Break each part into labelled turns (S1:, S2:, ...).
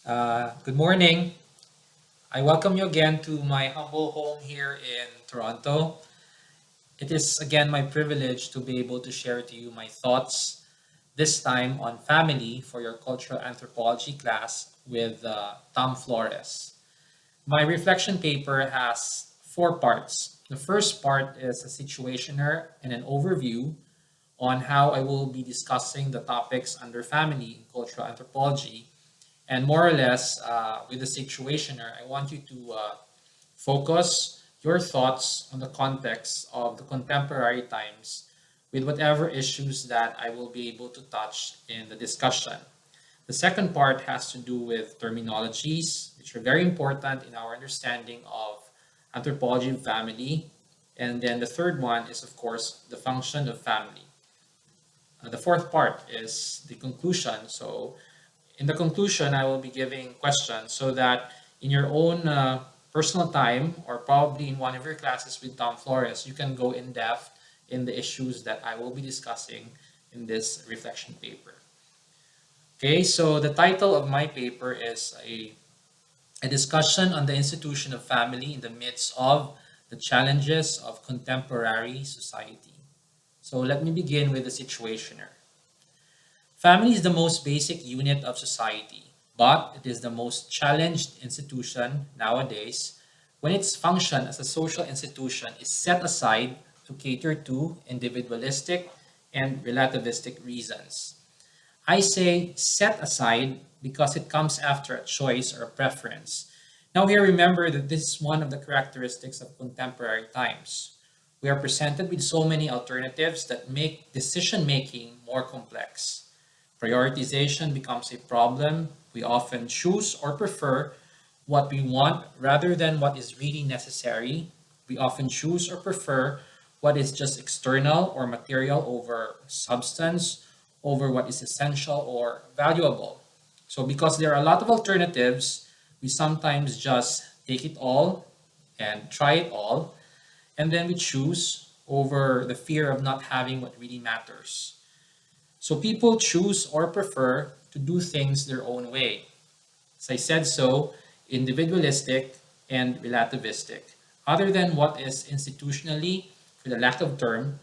S1: Good morning. I welcome you again to my humble home here in Toronto. It is again my privilege to be able to share to you my thoughts, this time on family for your cultural anthropology class with Tom Flores. My reflection paper has four parts. The first part is a situationer and an overview on how I will be discussing the topics under family in cultural anthropology. And more or less, with the situationer, I want you to focus your thoughts on the context of the contemporary times with whatever issues that I will be able to touch in the discussion. The second part has to do with terminologies, which are very important in our understanding of anthropology and family. And then the third one is, of course, the function of family. The fourth part is the conclusion. So in the conclusion, I will be giving questions so that in your own personal time or probably in one of your classes with Tom Flores, you can go in depth in the issues that I will be discussing in this reflection paper. Okay, so the title of my paper is a discussion on the institution of family in the midst of the challenges of contemporary society. So let me begin with the situationer. Family is the most basic unit of society, but it is the most challenged institution nowadays when its function as a social institution is set aside to cater to individualistic and relativistic reasons. I say set aside because it comes after a choice or a preference. Now, here remember that this is one of the characteristics of contemporary times. We are presented with so many alternatives that make decision making more complex. Prioritization becomes a problem. We often choose or prefer what we want rather than what is really necessary. We often choose or prefer what is just external or material over substance, over what is essential or valuable. So, because there are a lot of alternatives, we sometimes just take it all and try it all, and then we choose over the fear of not having what really matters. So people choose or prefer to do things their own way. As I said so, individualistic and relativistic, other than what is institutionally, for the lack of term,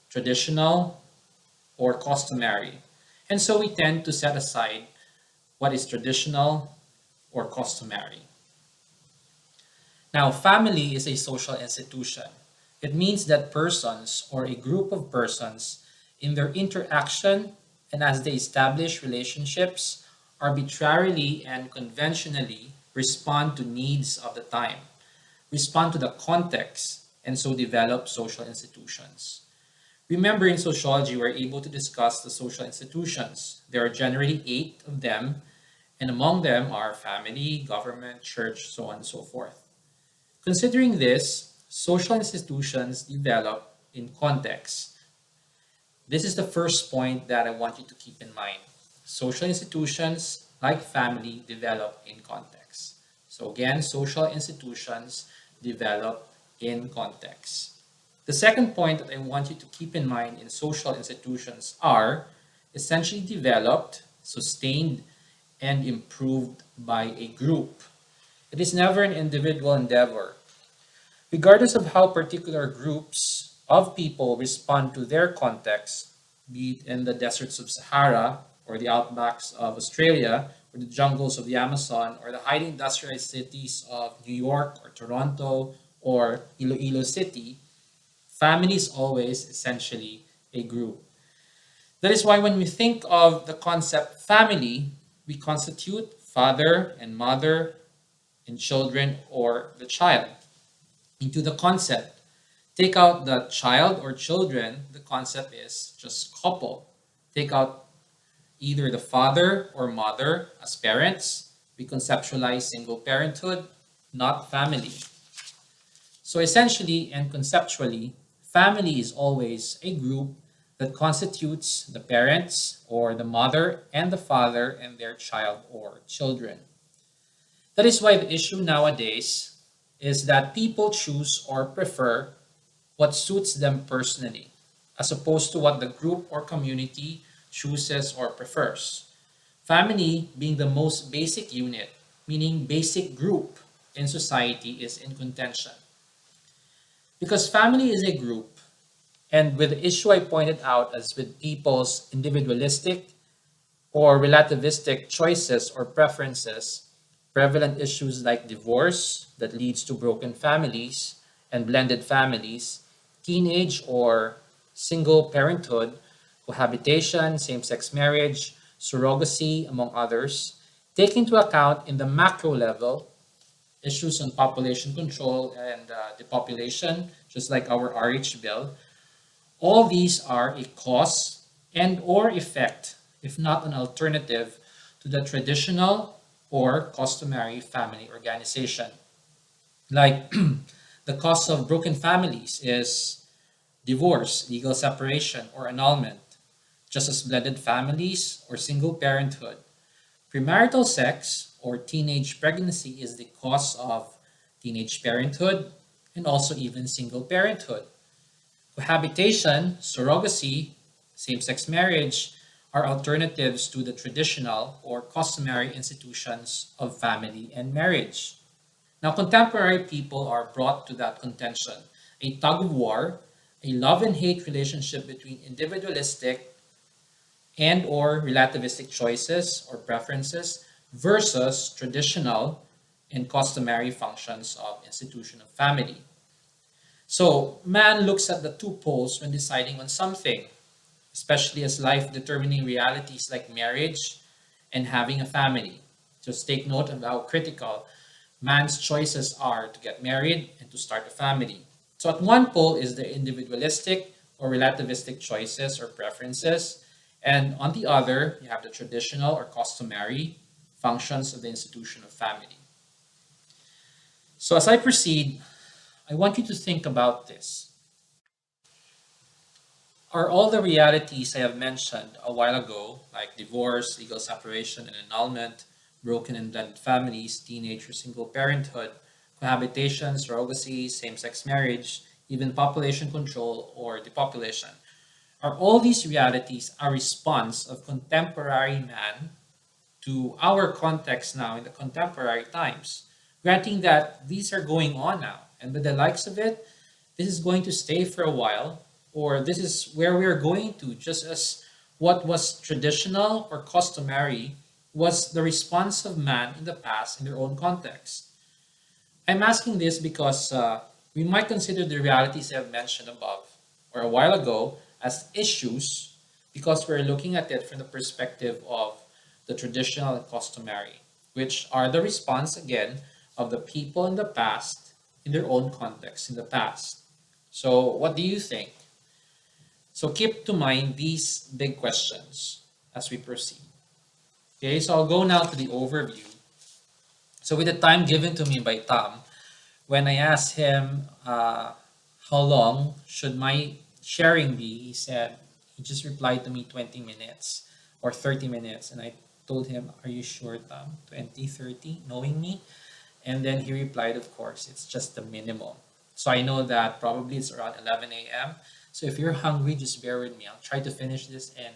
S1: traditional or customary. And so we tend to set aside what is traditional or customary. Now, family is a social institution. It means that persons or a group of persons in their interaction and as they establish relationships arbitrarily and conventionally respond to needs of the time, respond to the context, and so develop social institutions. Remember, in sociology, we're able to discuss the social institutions. There are generally eight of them, and among them are family, government, church, so on and so forth. Considering this, social institutions develop in context. This is the first point that I want you to keep in mind. Social institutions, like family, develop in context. So again, social institutions develop in context. The second point that I want you to keep in mind in social institutions are essentially developed, sustained, and improved by a group. It is never an individual endeavor. Regardless of how particular groups of people respond to their context, be it in the deserts of Sahara or the outbacks of Australia or the jungles of the Amazon or the highly industrialized cities of New York or Toronto or Iloilo City, family is always essentially a group. That is why when we think of the concept family, we constitute father and mother and children or the child into the concept. Take out the child or children, the concept is just couple. Take out either the father or mother as parents, we conceptualize single parenthood, not family. So essentially and conceptually, family is always a group that constitutes the parents or the mother and the father and their child or children. That is why the issue nowadays is that people choose or prefer what suits them personally, as opposed to what the group or community chooses or prefers. Family being the most basic unit meaning basic group in society, is in contention. Because family is a group, and with the issue I pointed out as with people's individualistic or relativistic choices or preferences, prevalent issues like divorce that leads to broken families and blended families, teenage or single parenthood, cohabitation, same sex marriage, surrogacy, among others, take into account in the macro level issues on population control and depopulation, just like our RH bill. All these are a cause and or effect, if not an alternative, to the traditional or customary family organization. Like the cause of broken families is divorce, legal separation, or annulment, just as blended families or single parenthood. Premarital sex or teenage pregnancy is the cause of teenage parenthood and also even single parenthood. Cohabitation, surrogacy, same sex marriage are alternatives to the traditional or customary institutions of family and marriage. Now, contemporary people are brought to that contention, a tug of war, a love and hate relationship between individualistic and or relativistic choices or preferences versus traditional and customary functions of institution of family. So man looks at the two poles when deciding on something, especially as life determining realities like marriage and having a family. Just take note of how critical man's choices are to get married and to start a family. So at one pole is the individualistic or relativistic choices or preferences, and on the other, you have the traditional or customary functions of the institution of family. So as I proceed, I want you to think about this. Are all the realities I have mentioned a while ago, like divorce, legal separation and annulment, broken and blended families, teenage or single parenthood, cohabitation, surrogacy, same sex marriage, even population control or depopulation, are all these realities a response of contemporary man to our context now in the contemporary times? Granting that these are going on now, and with the likes of it, this is going to stay for a while, or this is where we are going to, just as what was traditional or customary was the response of man in the past in their own context. I'm asking this because we might consider the realities I've mentioned above or a while ago as issues because we're looking at it from the perspective of the traditional and customary, which are the response again of the people in the past in their own context in the past. So, what do you think? So, keep to mind these big questions as we proceed. Okay, so I'll go now to the overview. So, with the time given to me by Tom, when I asked him how long should my sharing be, he just replied to me 20 minutes or 30 minutes. And I told him, are you sure, Tom? 20, 30, knowing me? And then he replied, of course, it's just the minimum. So I know that probably it's around 11 a.m. So if you're hungry, just bear with me. I'll try to finish this in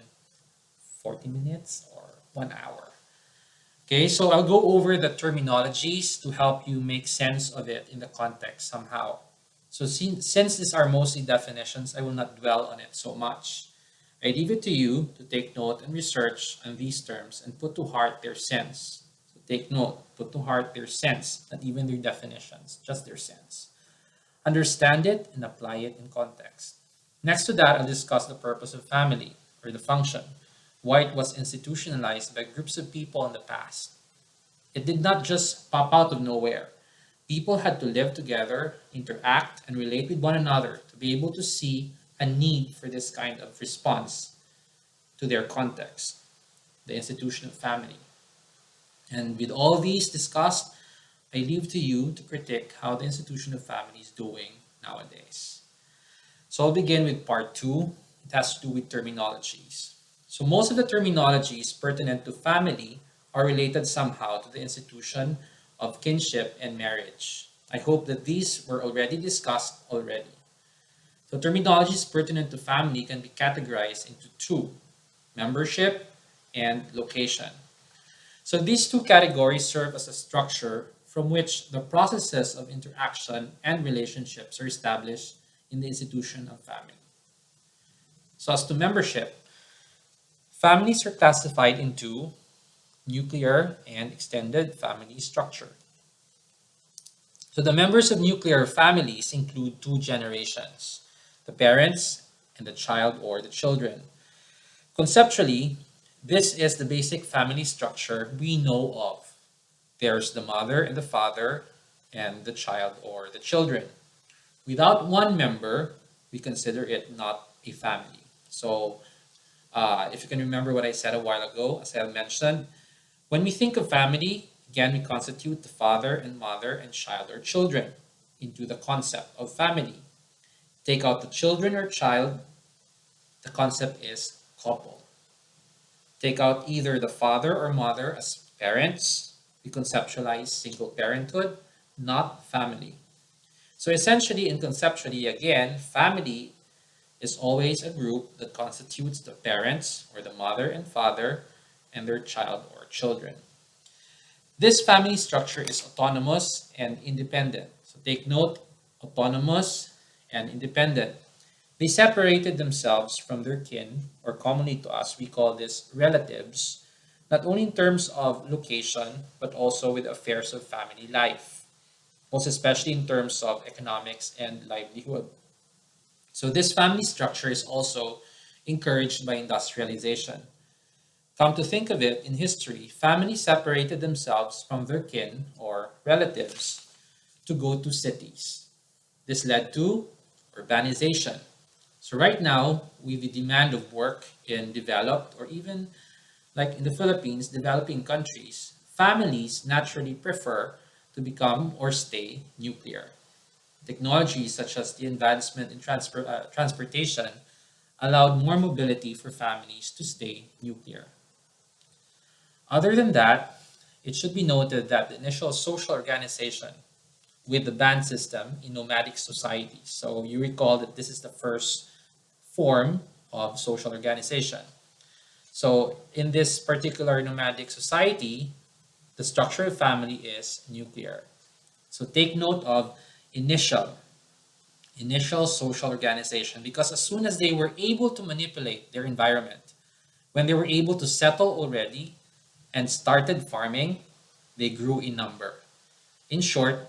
S1: 40 minutes or 1 hour. Okay, so I'll go over the terminologies to help you make sense of it in the context somehow. So since these are mostly definitions, I will not dwell on it so much. I leave it to you to take note and research on these terms and put to heart their sense. So take note, put to heart their sense, not even their definitions, just their sense. Understand it and apply it in context. Next to that, I'll discuss the purpose of family, or the function, why it was institutionalized by groups of people in the past. It did not just pop out of nowhere. People had to live together, interact, and relate with one another to be able to see a need for this kind of response to their context, the institution of family. And with all these discussed, I leave to you to critique how the institution of family is doing nowadays. So I'll begin with part two. It has to do with terminologies. So most of the terminologies pertinent to family are related somehow to the institution of kinship and marriage. I hope that these were already discussed already. So terminologies pertinent to family can be categorized into two: membership and location. So these two categories serve as a structure from which the processes of interaction and relationships are established in the institution of family. So as to membership, families are classified into nuclear and extended family structure. So the members of nuclear families include two generations, the parents and the child or the children. Conceptually, this is the basic family structure we know of. There's the mother and the father and the child or the children. Without one member, we consider it not a family. So if you can remember what I said a while ago, as I mentioned, when we think of family, again, we constitute the father and mother and child or children into the concept of family. Take out the children or child, the concept is couple. Take out either the father or mother as parents, we conceptualize single parenthood, not family. So essentially and conceptually, again, family is always a group that constitutes the parents or the mother and father and their child or children. This family structure is autonomous and independent. So take note, autonomous and independent. They separated themselves from their kin, or commonly to us, we call this relatives, not only in terms of location, but also with affairs of family life, most especially in terms of economics and livelihood. So this family structure is also encouraged by industrialization. Come to think of it, in history, families separated themselves from their kin or relatives to go to cities. This led to urbanization. So right now, with the demand of work in developed or even like in the Philippines, developing countries, families naturally prefer to become or stay nuclear. Technologies such as the advancement in transportation allowed more mobility for families to stay nuclear. Other than that, it should be noted that the initial social organization with the band system in nomadic societies. So you recall that this is the first form of social organization. So in this particular nomadic society, the structure of family is nuclear. So take note of initial social organization, because as soon as they were able to manipulate their environment, when they were able to settle already and started farming, they grew in number. In short,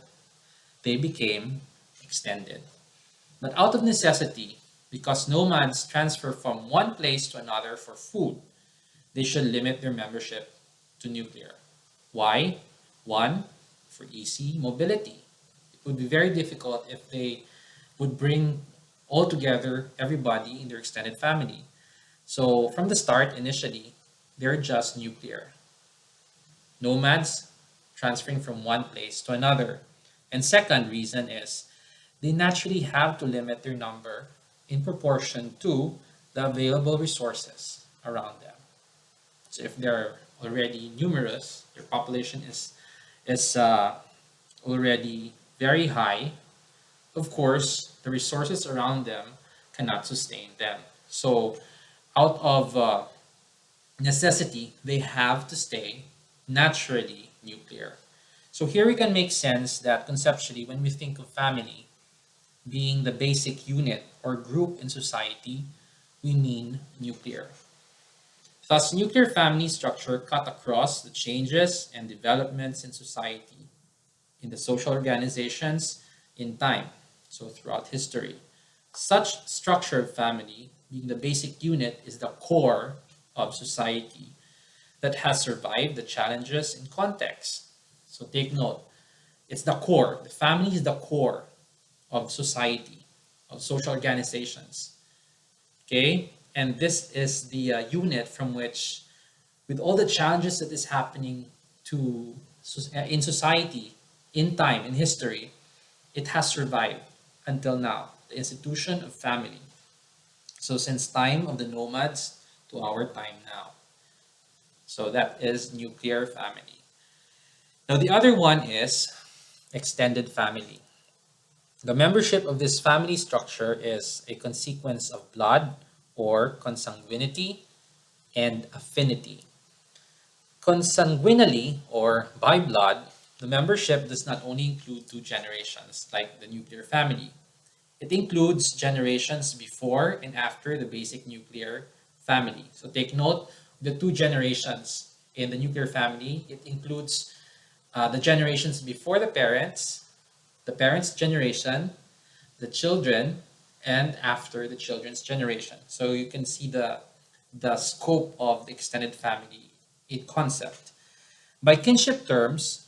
S1: they became extended. But out of necessity, because nomads transfer from one place to another for food, they should limit their membership to nuclear. Why? One, for easy mobility. It would be very difficult if they would bring all together everybody in their extended family. So from the start, initially, they're just nuclear. Nomads transferring from one place to another. And second reason is they naturally have to limit their number in proportion to the available resources around them. So if they're already numerous, their population is already very high, of course, the resources around them cannot sustain them. So out of necessity, they have to stay naturally nuclear. So here we can make sense that conceptually, when we think of family being the basic unit or group in society, we mean nuclear. Thus, nuclear family structure cut across the changes and developments in society, in the social organizations, in time, so throughout history. Such structure of family, being the basic unit, is the core of society that has survived the challenges in context. So take note, it's the core. The family is the core of society, of social organizations. Okay? And this is the unit from which, with all the challenges that is happening in society, in time, in history, it has survived until now. The institution of family. So since time of the nomads to our time now. So that is nuclear family. Now the other one is extended family. The membership of this family structure is a consequence of blood or consanguinity and affinity. Consanguinely, or by blood, the membership does not only include two generations, like the nuclear family. It includes generations before and after the basic nuclear family. So take note, the two generations in the nuclear family, it includes the generations before the parents' generation, the children, and after the children's generation. So you can see the scope of the extended family in concept. By kinship terms,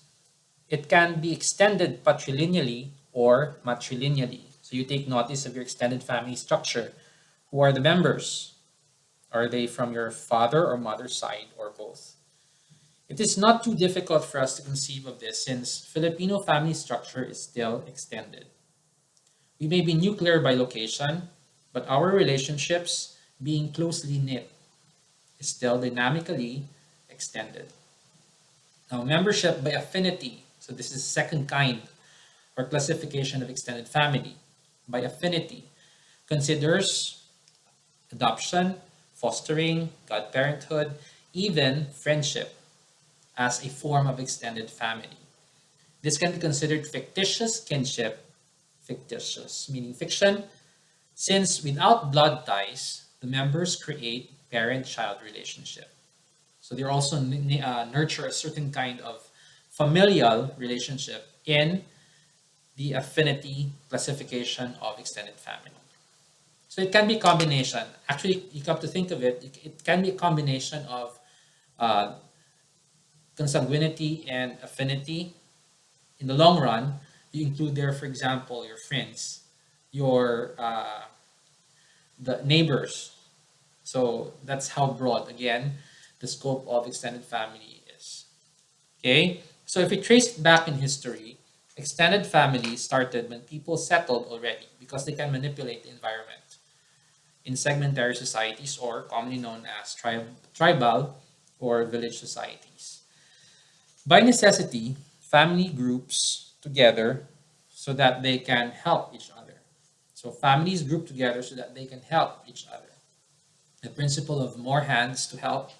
S1: it can be extended patrilineally or matrilineally. So you take notice of your extended family structure. Who are the members? Are they from your father or mother's side or both? It is not too difficult for us to conceive of this since Filipino family structure is still extended. We may be nuclear by location, but our relationships, being closely knit, is still dynamically extended. Now, membership by affinity. So this is second kind or classification of extended family. By affinity considers adoption, fostering, godparenthood, even friendship as a form of extended family. This can be considered fictitious kinship, fictitious meaning fiction, since without blood ties, the members create parent-child relationship. So they also nurture a certain kind of familial relationship in the affinity classification of extended family. So it can be a combination. Actually, you come to think of it, it can be a combination of uh, consanguinity and affinity. In the long run, you include there, for example, your friends, your the neighbors. So that's how broad, again, the scope of extended family is. Okay, so if we trace it back in history, extended family started when people settled already because they can manipulate the environment in segmentary societies, or commonly known as tribal or village societies. By necessity, family groups together so that they can help each other. So families group together so that they can help each other. The principle of more hands to help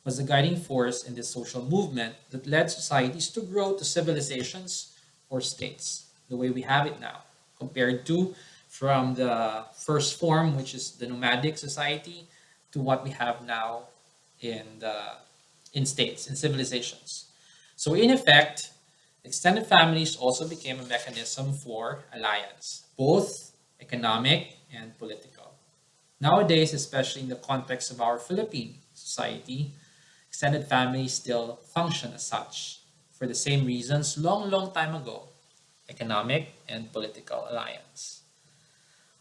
S1: was the guiding force in this social movement that led societies to grow to civilizations or states, the way we have it now, compared to from the first form, which is the nomadic society, to what we have now in states, in civilizations. So in effect, extended families also became a mechanism for alliance, both economic and political. Nowadays, especially in the context of our Philippine society, extended families still function as such for the same reasons long time ago, economic and political alliance.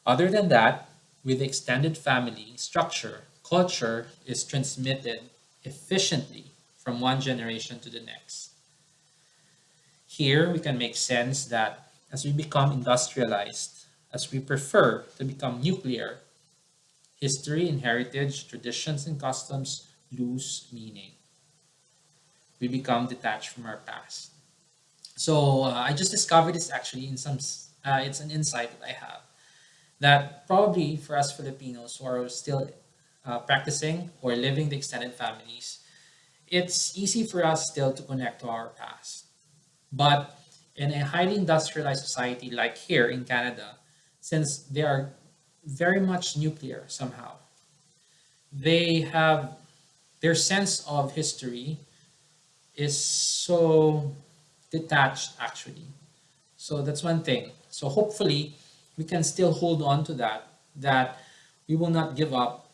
S1: Other than that, with the extended family structure, culture is transmitted efficiently from one generation to the next. Here, we can make sense that as we become industrialized, as we prefer to become nuclear, history and heritage, traditions and customs lose meaning. We become detached from our past. So I just discovered this actually in some, it's an insight that I have that probably for us Filipinos who are still practicing or living the extended families, it's easy for us still to connect to our past. But in a highly industrialized society like here in Canada, since they are very much nuclear somehow, they have their sense of history is so detached actually. So that's one thing. So hopefully we can still hold on to that we will not give up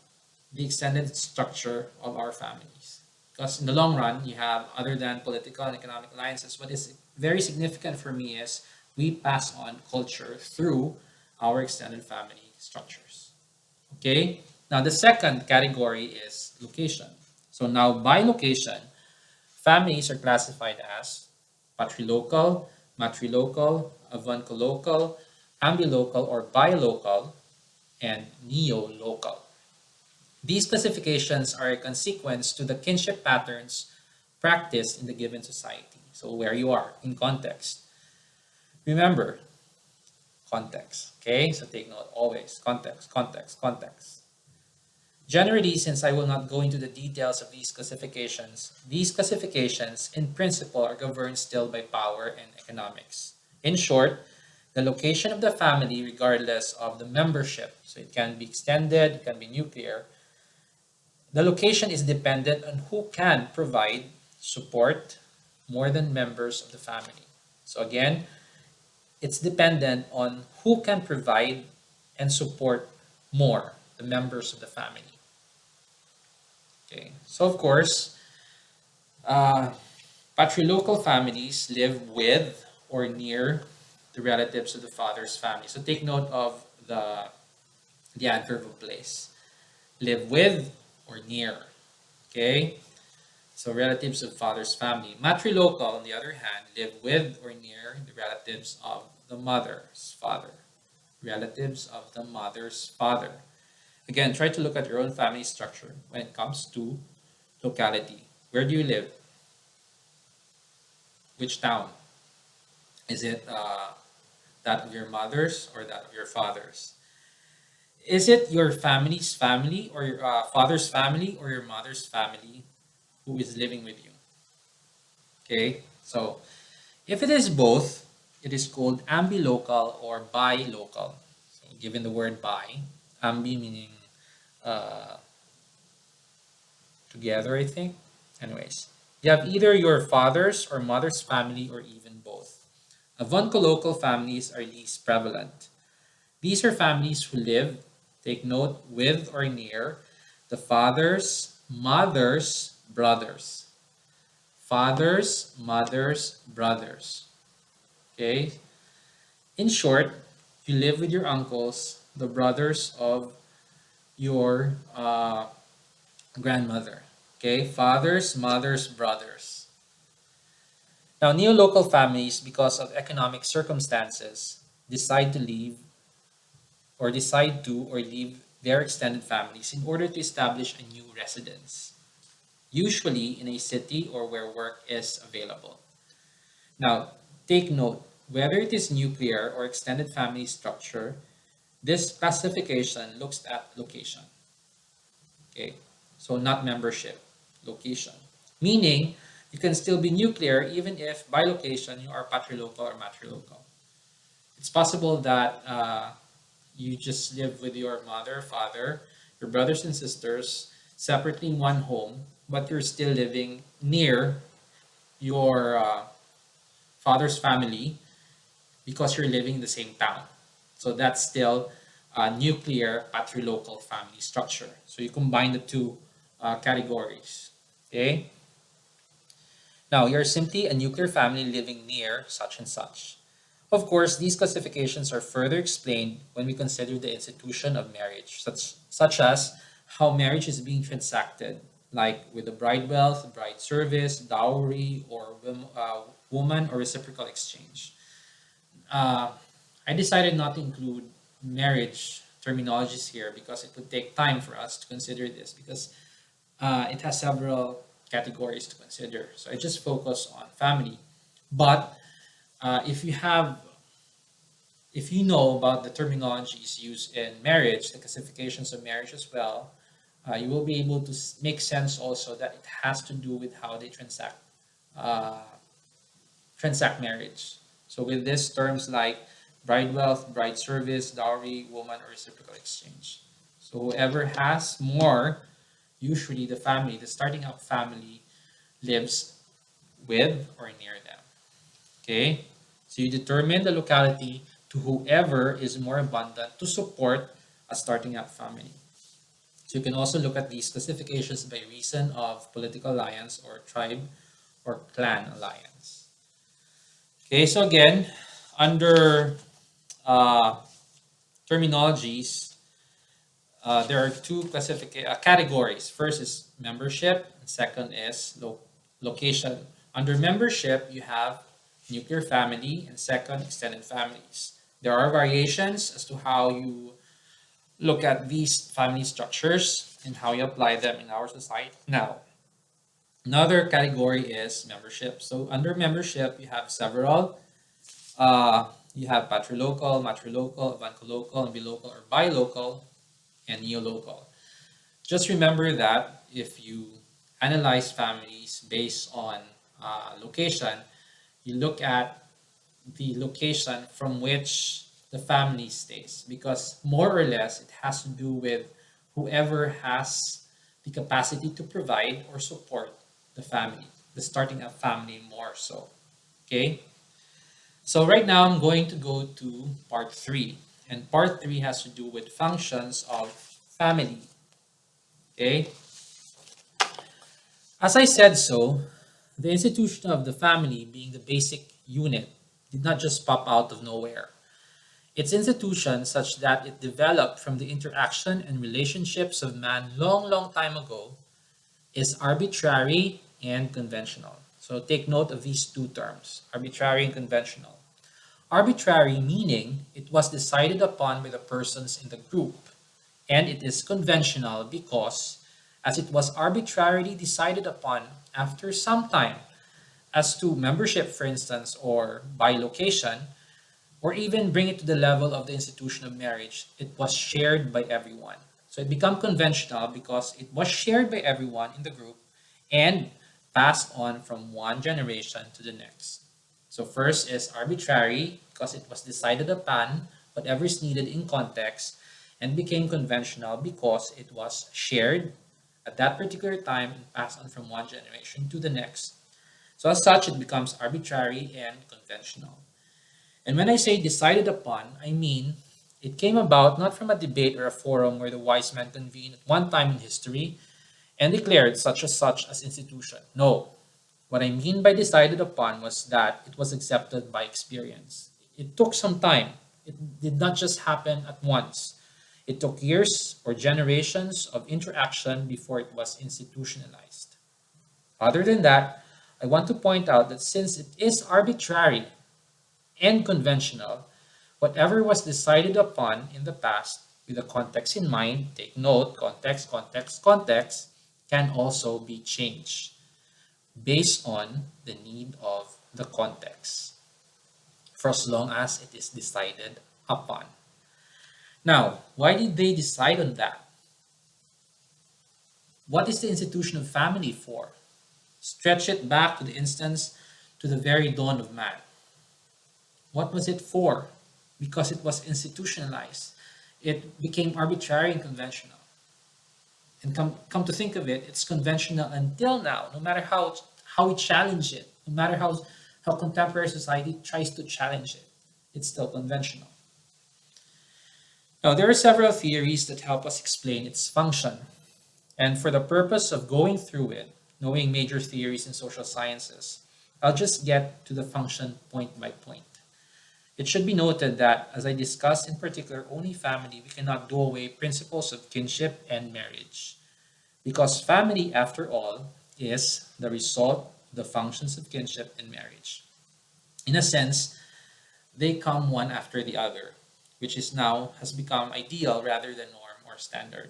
S1: the extended structure of our families. Because in the long run, you have, other than political and economic alliances, what is very significant for me is we pass on culture through our extended family structures. Okay? Now, the second category is location. So now by location, families are classified as patrilocal, matrilocal, avunculocal, ambilocal or bilocal, and neolocal. These classifications are a consequence to the kinship patterns practiced in the given society. So where you are in context. Remember, context. Okay, so take note always. Context, context, context. Generally, since I will not go into the details of these classifications in principle are governed still by power and economics. In short, the location of the family, regardless of the membership, so it can be extended, it can be nuclear, the location is dependent on who can provide support more than members of the family. So again, it's dependent on who can provide and support more the members of the family. Okay, so of course, uh, patrilocal families live with or near the relatives of the father's family. So take note of the adverb of place. Live with or near. Okay, so relatives of father's family. Matrilocal, on the other hand, live with or near the relatives of the mother's father. Relatives of the mother's father. Again, try to look at your own family structure when it comes to locality. Where do you live? Which town? Is it that of your mother's or that of your father's? Is it your family's family or your father's family or your mother's family who is living with you? Okay, so if it is both, it is called ambilocal or bilocal. So given the word bi, ambi meaning uh, together, I think. Anyways, you have either your father's or mother's family or even both. Avunculocal families are least prevalent. These are families who live, take note, with or near the father's, mother's, brothers. Fathers, mothers, brothers. Okay? In short, you live with your uncles, the brothers of your grandmother. Okay? Fathers, mothers, brothers. Now, neolocal families, because of economic circumstances, decide to leave or leave their extended families in order to establish a new residence, usually in a city or where work is available. Now, take note, whether it is nuclear or extended family structure, this classification looks at location. Okay, so not membership, location. Meaning, you can still be nuclear even if by location you are patrilocal or matrilocal. It's possible that you just live with your mother, father, your brothers and sisters separately in one home, but you're still living near your father's family because you're living in the same town. So that's still a nuclear patrilocal family structure. So you combine the two categories. Okay. Now you're simply a nuclear family living near such and such. Of course, these classifications are further explained when we consider the institution of marriage, such as how marriage is being transacted, like with the bride wealth, bride service, dowry, or woman or reciprocal exchange. uh, I decided not to include marriage terminologies here because it would take time for us to consider this because it has several categories to consider. So I just focus on family. But if you have, if you know about the terminologies used in marriage, the classifications of marriage as well, you will be able to make sense also that it has to do with how they uh, transact marriage. So with these terms like bride wealth, bride service, dowry, woman, or reciprocal exchange. So whoever has more, usually the family, the starting out family, lives with or near them. Okay? So you determine the locality to whoever is more abundant to support a starting out family. So you can also look at these classifications by reason of political alliance or tribe or clan alliance. Okay, so again, under uh, terminologies, there are two categories. First is membership, and second is location. Under membership, you have nuclear family, and second, extended families. There are variations as to how you look at these family structures and how you apply them in our society now. Another category is membership. So under membership, you have several. You have patrilocal, matrilocal, avunculocal, ambilocal, or bilocal, and neolocal. Just remember that if you analyze families based on location, you look at the location from which the family stays, because more or less it has to do with whoever has the capacity to provide or support the family, the starting a family more so. Okay, so right now I'm going to go to part three, and part three has to do with functions of family. Okay, as I said, the institution of the family being the basic unit did not just pop out of nowhere. Its institution, such that it developed from the interaction and relationships of man long, long time ago, is arbitrary and conventional. So take note of these two terms, arbitrary and conventional. Arbitrary meaning it was decided upon by the persons in the group, and it is conventional because, as it was arbitrarily decided upon after some time, as to membership, for instance, or by location, or even bring it to the level of the institution of marriage, it was shared by everyone. So it became conventional because it was shared by everyone in the group and passed on from one generation to the next. So first is arbitrary because it was decided upon whatever is needed in context, and became conventional because it was shared at that particular time and passed on from one generation to the next. So as such, it becomes arbitrary and conventional. And when I say decided upon, I mean it came about not from a debate or a forum where the wise men convened at one time in history and declared such as institution. No. What I mean by decided upon was that it was accepted by experience. It took some time. It did not just happen at once. It took years or generations of interaction before it was institutionalized. Other than that, I want to point out that since it is arbitrary and conventional, whatever was decided upon in the past with the context in mind, take note, context, can also be changed based on the need of the context, for as long as it is decided upon. Now, why did they decide on that? What is the institution of family for? Stretch it back to the instance to the very dawn of man. What was it for? Because it was institutionalized. It became arbitrary and conventional. And come to think of it, it's conventional until now, no matter how we challenge it, no matter how contemporary society tries to challenge it, it's still conventional. Now, there are several theories that help us explain its function. And for the purpose of going through it, knowing major theories in social sciences, I'll just get to the function point by point. It should be noted that, as I discussed in particular only family, we cannot do away principles of kinship and marriage. Because family, after all, is the result of the functions of kinship and marriage. In a sense, they come one after the other, which is now has become ideal rather than norm or standard.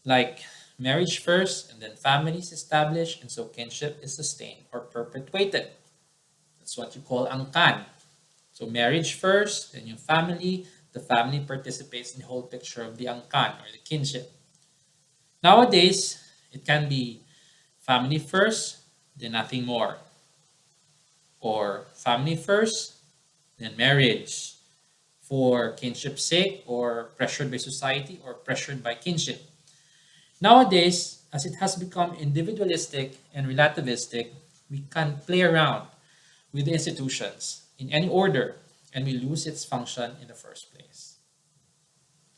S1: Like marriage first, and then family is established, and so kinship is sustained or perpetuated. That's what you call angkan. So marriage first, then yung family, the family participates in the whole picture of the angkan or the kinship. Nowadays, it can be family first, then nothing more. Or family first, then marriage for kinship's sake, or pressured by society, or pressured by kinship. Nowadays, as it has become individualistic and relativistic, we can play around with the institutions in any order, and we lose its function in the first place.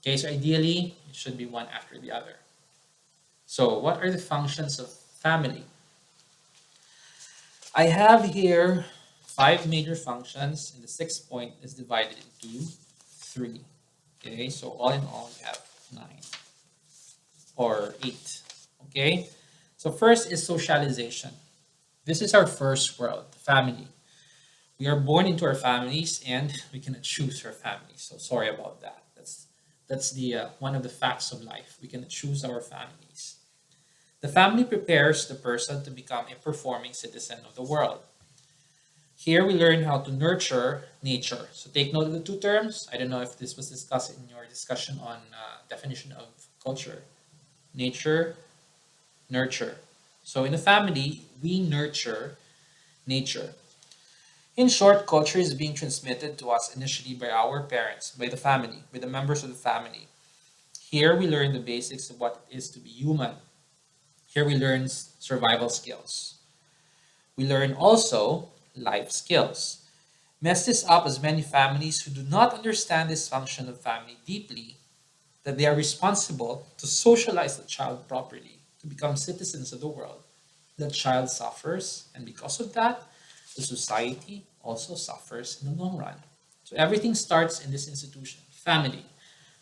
S1: Okay, so ideally, it should be one after the other. So, what are the functions of family? I have here 5 major functions, and the sixth point is divided into 3. Okay, so all in all, we have 9 or 8. Okay, so first is socialization. This is our first world, the family. We are born into our families, and we cannot choose our families. So sorry about that. That's the one of the facts of life. We cannot choose our families. The family prepares the person to become a performing citizen of the world. Here we learn how to nurture nature. So take note of the two terms. I don't know if this was discussed in your discussion on definition of culture. nature, nurture. So in the family, we nurture nature. In short, culture is being transmitted to us initially by our parents, by the family, by the members of the family. Here we learn the basics of what it is to be human. Here we learn survival skills. We learn also life skills. Mess this up as many families who do not understand this function of family deeply, that they are responsible to socialize the child properly, to become citizens of the world. The child suffers, and because of that, the society also suffers in the long run. So everything starts in this institution, family.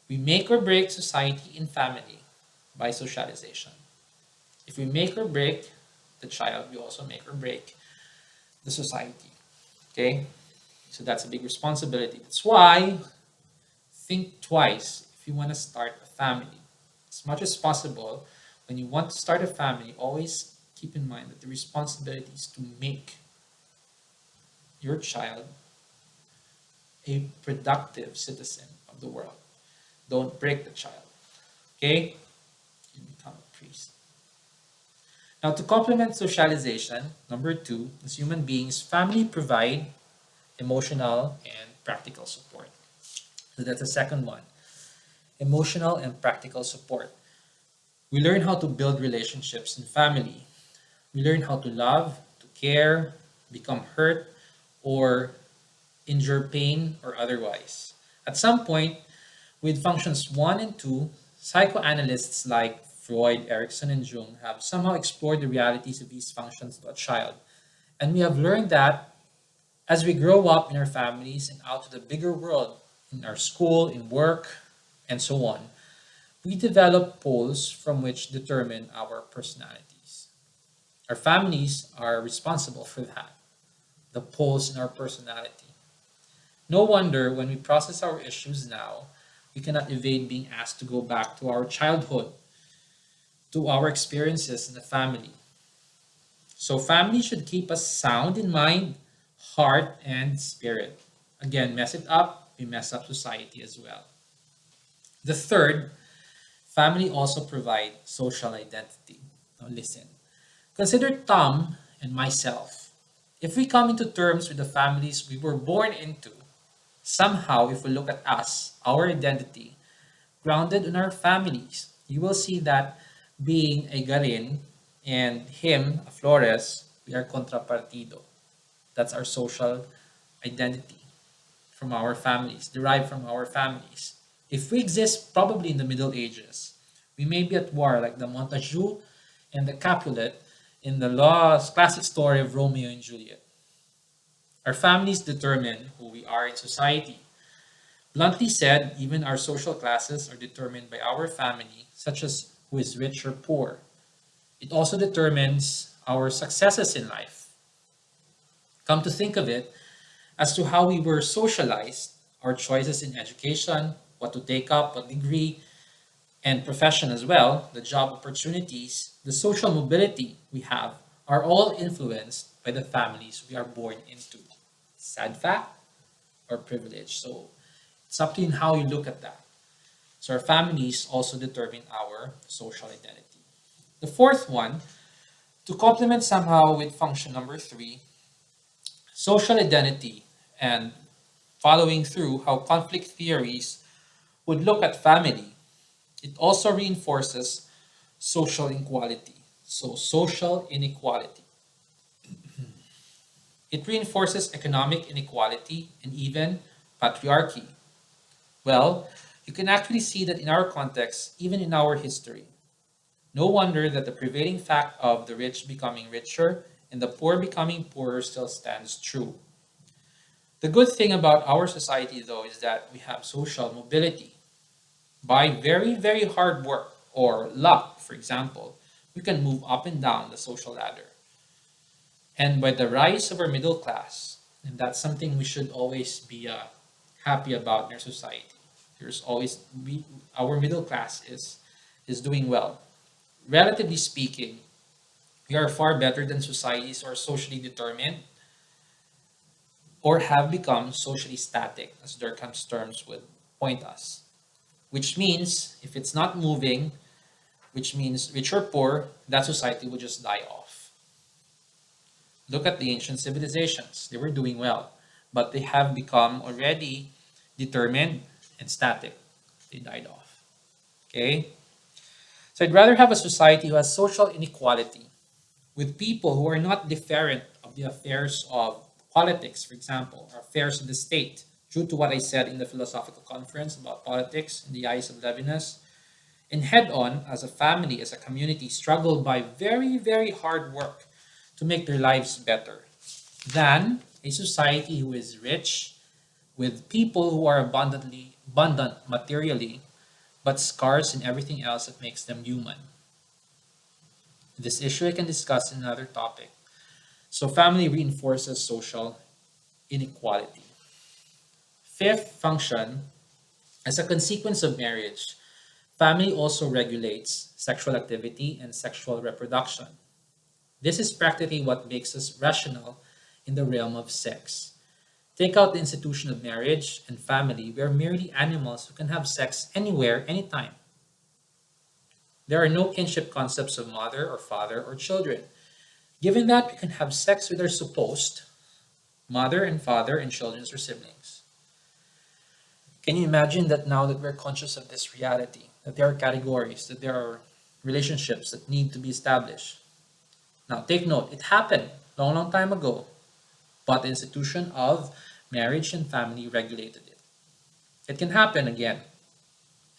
S1: We make or break society in family by socialization. If we make or break the child, we also make or break the society. Okay? So that's a big responsibility. That's why think twice if you want to start a family. As much as possible, when you want to start a family, always keep in mind that the responsibility is to make your child a productive citizen of the world. Don't break the child. Okay? You become a priest. Now, to complement socialization, number two, as human beings, family provide emotional and practical support. So that's the second one. Emotional and practical support. We learn how to build relationships in family. We learn how to love, to care, become hurt, or endure pain or otherwise. At some point, with functions 1 and 2, psychoanalysts like Freud, Erikson, and Jung have somehow explored the realities of these functions to a child. And we have learned that as we grow up in our families and out to the bigger world, in our school, in work, and so on, we develop poles from which determine our personalities. Our families are responsible for that, the poles in our personality. No wonder when we process our issues now, we cannot evade being asked to go back to our childhood, to our experiences in the family. So, family should keep us sound in mind, heart, and spirit. Again, mess it up, we mess up society as well. The third, family also provide social identity. Now, listen. Consider Tom and myself. If we come into terms with the families we were born into, somehow, if we look at us, our identity, grounded in our families, you will see that being a Garin and him, a Flores, we are contrapartido. That's our social identity from our families, derived from our families. If we exist probably in the Middle Ages, we may be at war like the Montague and the Capulet in the lost classic story of Romeo and Juliet. Our families determine who we are in society. Bluntly said, even our social classes are determined by our family, such as who is rich or poor. It also determines our successes in life. Come to think of it, as to how we were socialized, our choices in education, what to take up, what degree, and profession as well, the job opportunities, the social mobility we have, are all influenced by the families we are born into. Sad fact or privilege. So it's up to you how you look at that. So our families also determine our social identity. The fourth one, to complement somehow with function number three, social identity and following through how conflict theories would look at family. It also reinforces social inequality. So social inequality. It reinforces economic inequality and even patriarchy. Well, you can actually see that in our context, even in our history. No wonder that the prevailing fact of the rich becoming richer and the poor becoming poorer still stands true. The good thing about our society, though, is that we have social mobility. By very, very hard work or luck, for example, we can move up and down the social ladder. And by the rise of our middle class, and that's something we should always be happy about in our society. There's always our middle class is doing well. Relatively speaking, we are far better than societies who are socially determined or have become socially static, as Durkheim's terms would point us. Which means if it's not moving, which means rich or poor, that society would just die off. Look at the ancient civilizations. They were doing well, but they have become already determined and static. They died off. Okay? So I'd rather have a society who has social inequality with people who are not different of the affairs of politics, for example, or affairs of the state. True to what I said in the philosophical conference about politics in the eyes of Levinas, and head on, as a family, as a community, struggle by very, very hard work to make their lives better than a society who is rich with people who are abundant materially, but scarce in everything else that makes them human. This issue I can discuss in another topic. So family reinforces social inequality. Fifth function, as a consequence of marriage, family also regulates sexual activity and sexual reproduction. This is practically what makes us rational in the realm of sex. Take out the institution of marriage and family, we are merely animals who can have sex anywhere, anytime. There are no kinship concepts of mother or father or children. Given that, we can have sex with our supposed mother and father and children or siblings. Can you imagine that now that we're conscious of this reality, that there are categories, that there are relationships that need to be established? Now, take note, it happened long, long time ago, but the institution of marriage and family regulated it. It can happen again.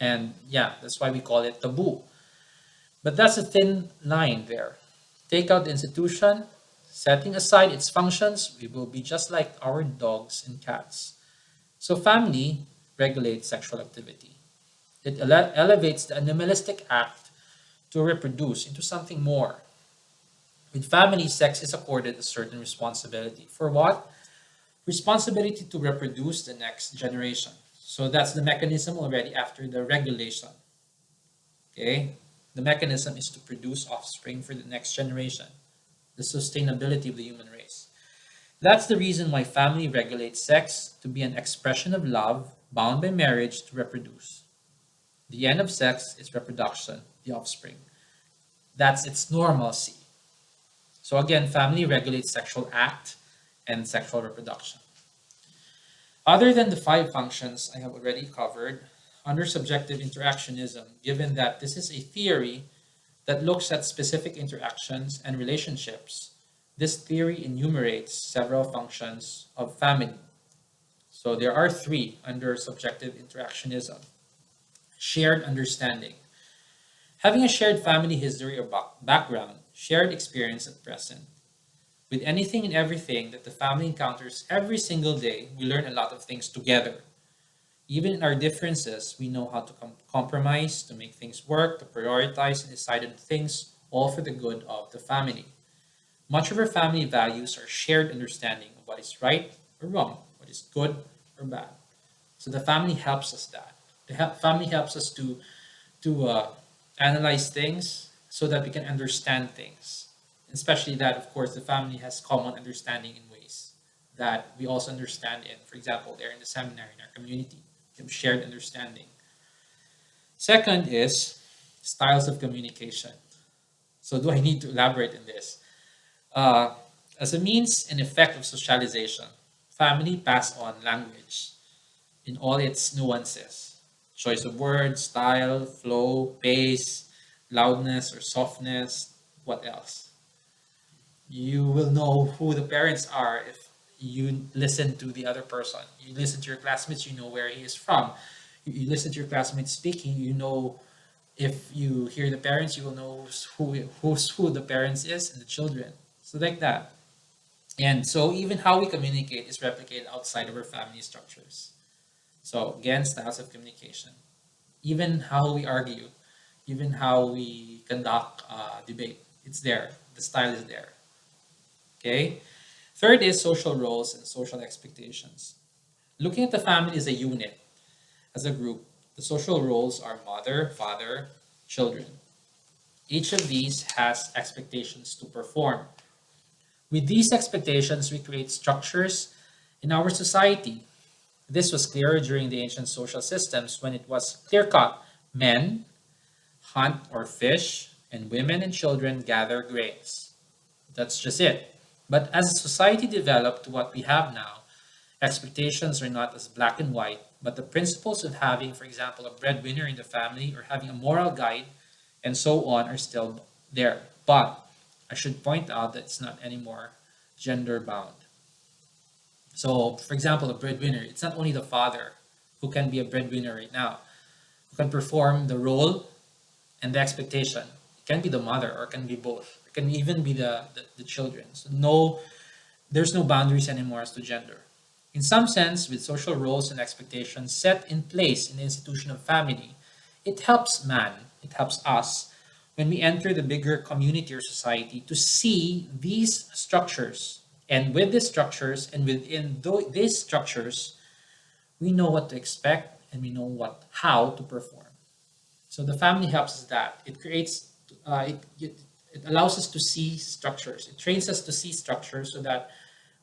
S1: And yeah, that's why we call it taboo. But that's a thin line there. Take out the institution, setting aside its functions, we will be just like our dogs and cats. So family regulates sexual activity. It elevates the animalistic act to reproduce into something more. With family, sex is accorded a certain responsibility. For what? Responsibility to reproduce the next generation. So that's the mechanism already after the regulation. Okay? The mechanism is to produce offspring for the next generation, the sustainability of the human race. That's the reason why family regulates sex to be an expression of love bound by marriage to reproduce. The end of sex is reproduction, the offspring. That's its normalcy. So again, family regulates sexual act and sexual reproduction. Other than the five functions I have already covered, under subjective interactionism, given that this is a theory that looks at specific interactions and relationships, this theory enumerates several functions of family. So there are three under subjective interactionism. Shared understanding. Having a shared family history or background, shared experience at present. With anything and everything that the family encounters every single day, we learn a lot of things together. Even in our differences, we know how to compromise, to make things work, to prioritize and decide on things, all for the good of the family. Much of our family values are shared understanding of what is right or wrong, what is good or bad. So the family helps us that. Family helps us to analyze things so that we can understand things. Especially that, of course, the family has common understanding in ways that we also understand in, for example, they're in the seminary, in our community. We have shared understanding. Second is styles of communication. So do I need to elaborate on this? As a means and effect of socialization, family pass on language in all its nuances. Choice of words, style, flow, pace, loudness or softness, what else? You will know who the parents are if you listen to the other person. You listen to your classmates, you know where he is from. You listen to your classmates speaking, you know if you hear the parents, you will know who the parents is and the children. So like that. And so even how we communicate is replicated outside of our family structures. So again, styles of communication. Even how we argue, even how we conduct debate, it's there. The style is there. Okay. Third is social roles and social expectations. Looking at the family as a unit, as a group, the social roles are mother, father, children. Each of these has expectations to perform. With these expectations, we create structures in our society. This was clearer during the ancient social systems when it was clear cut. Men hunt or fish, and women and children gather grains. That's just it. But as society developed to what we have now, expectations are not as black and white, but the principles of having, for example, a breadwinner in the family or having a moral guide and so on are still there. But I should point out that it's not anymore gender bound. So, for example, a breadwinner, it's not only the father who can be a breadwinner right now, who can perform the role and the expectation. It can be the mother or it can be both. It can even be the children. So there's no boundaries anymore as to gender. In some sense, with social roles and expectations set in place in the institution of family, it helps man, it helps us when we enter the bigger community or society to see these structures. And with these structures and within these structures, we know what to expect and we know how to perform. So the family helps us that. It creates, it allows us to see structures. It trains us to see structures so that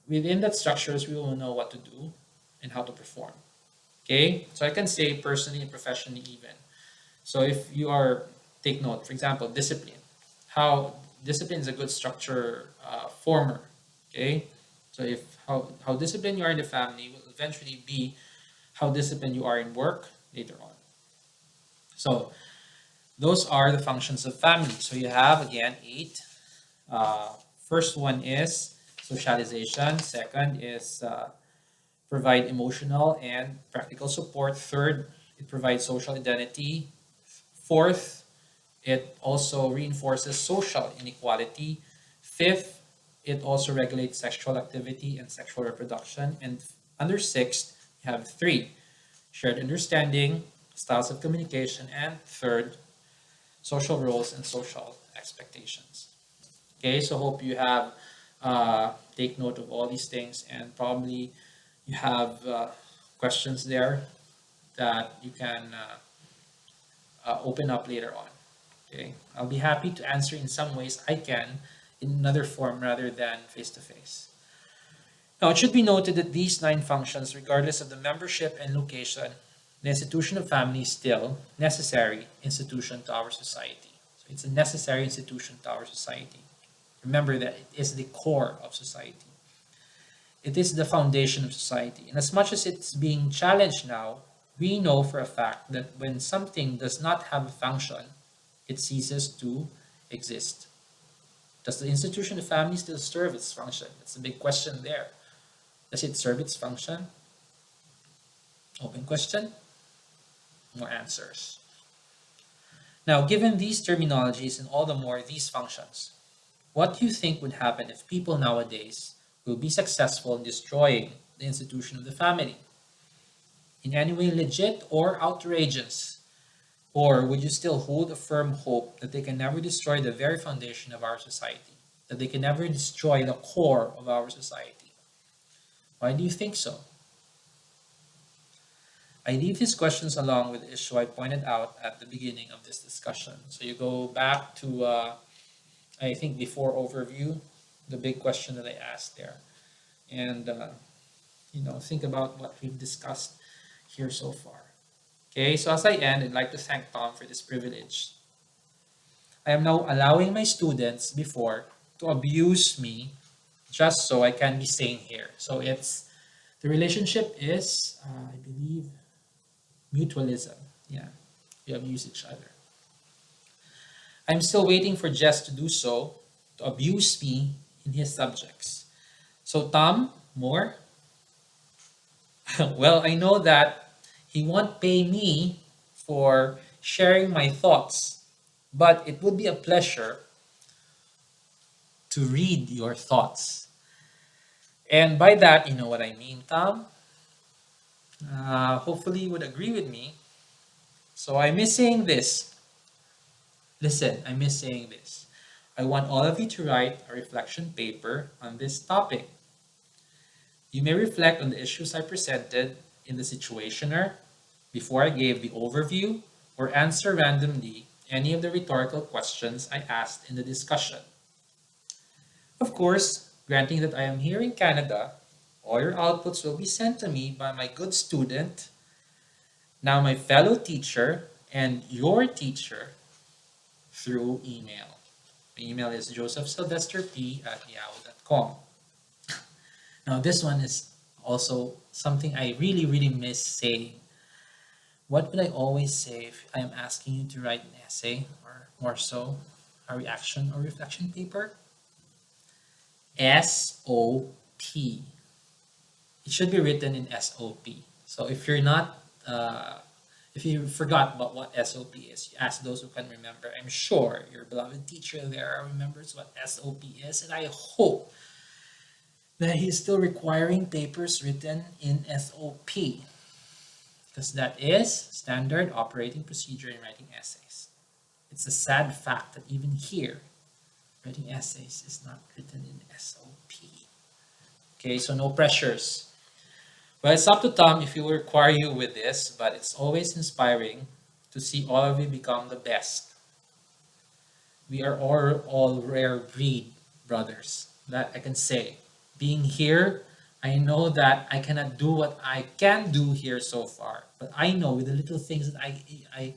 S1: within that structures, we will know what to do and how to perform. Okay, so I can say personally and professionally even. So if you are, take note, for example, discipline. How discipline is a good structure former. Okay, so if how disciplined you are in the family will eventually be how disciplined you are in work later on. So those are the functions of family. So you have again 8. First one is socialization. Second is provide emotional and practical support. Third, it provides social identity. Fourth, it also reinforces social inequality. Fifth, it also regulates sexual activity and sexual reproduction. And under sixth, you have 3, shared understanding, styles of communication, and third, social roles and social expectations. Okay, so hope you have take note of all these things and probably you have questions there that you can open up later on. Okay, I'll be happy to answer in some ways I can in another form rather than face to face. Now, it should be noted that these 9 functions, regardless of the membership and location, the institution of family is still necessary institution to our society. So it's a necessary institution to our society. Remember that it is the core of society. It is the foundation of society. And as much as it's being challenged now, we know for a fact that when something does not have a function, it ceases to exist. Does the institution of family still serve its function? That's a big question there. Does it serve its function? Open question. More answers. Now, given these terminologies and all the more these functions, what do you think would happen if people nowadays will be successful in destroying the institution of the family? In any way legit or outrageous? Or would you still hold a firm hope that they can never destroy the very foundation of our society? That they can never destroy the core of our society? Why do you think so? I leave these questions along with the issue I pointed out at the beginning of this discussion. So you go back to, I think, before overview, the big question that I asked there. And, think about what we've discussed here so far. Okay, so as I end, I'd like to thank Tom for this privilege. I am now allowing my students before to abuse me just so I can be sane here. So the relationship is, I believe, mutualism. Yeah, we abuse each other. I'm still waiting for Jess to do so, to abuse me in his subjects. So Tom, more? Well, I know that he won't pay me for sharing my thoughts, but it would be a pleasure to read your thoughts. And by that, you know what I mean, Tom? Hopefully you would agree with me. So I miss saying this. Listen, I miss saying this. I want all of you to write a reflection paper on this topic. You may reflect on the issues I presented in the situationer before I gave the overview or answer randomly any of the rhetorical questions I asked in the discussion. Of course, granting that I am here in Canada, all your outputs will be sent to me by my good student, now my fellow teacher and your teacher, through email. My email is josephsylvesterp@yahoo.com. Now, this one is also something I really, really miss saying. What would I always say if I am asking you to write an essay, or more so, a reaction or reflection paper? SOP. It should be written in SOP. So if you forgot about what SOP is, you ask those who can remember. I'm sure your beloved teacher there remembers what SOP is, and I hope that he's still requiring papers written in SOP, because that is standard operating procedure in writing essays. It's a sad fact that even here, writing essays is not written in SOP. Okay, so no pressures. Well, it's up to Tom if he will require you with this, but it's always inspiring to see all of you become the best. We are all rare breed, brothers. That I can say. Being here, I know that I cannot do what I can do here so far, but I know with the little things that I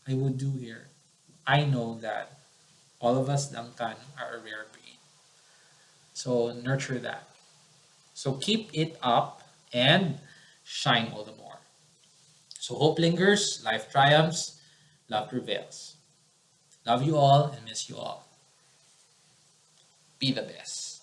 S1: would do here, I know that all of us Duncan are a rare breed. So nurture that. So keep it up and shine all the more. So hope lingers, life triumphs, love prevails. Love you all and miss you all. Be the best.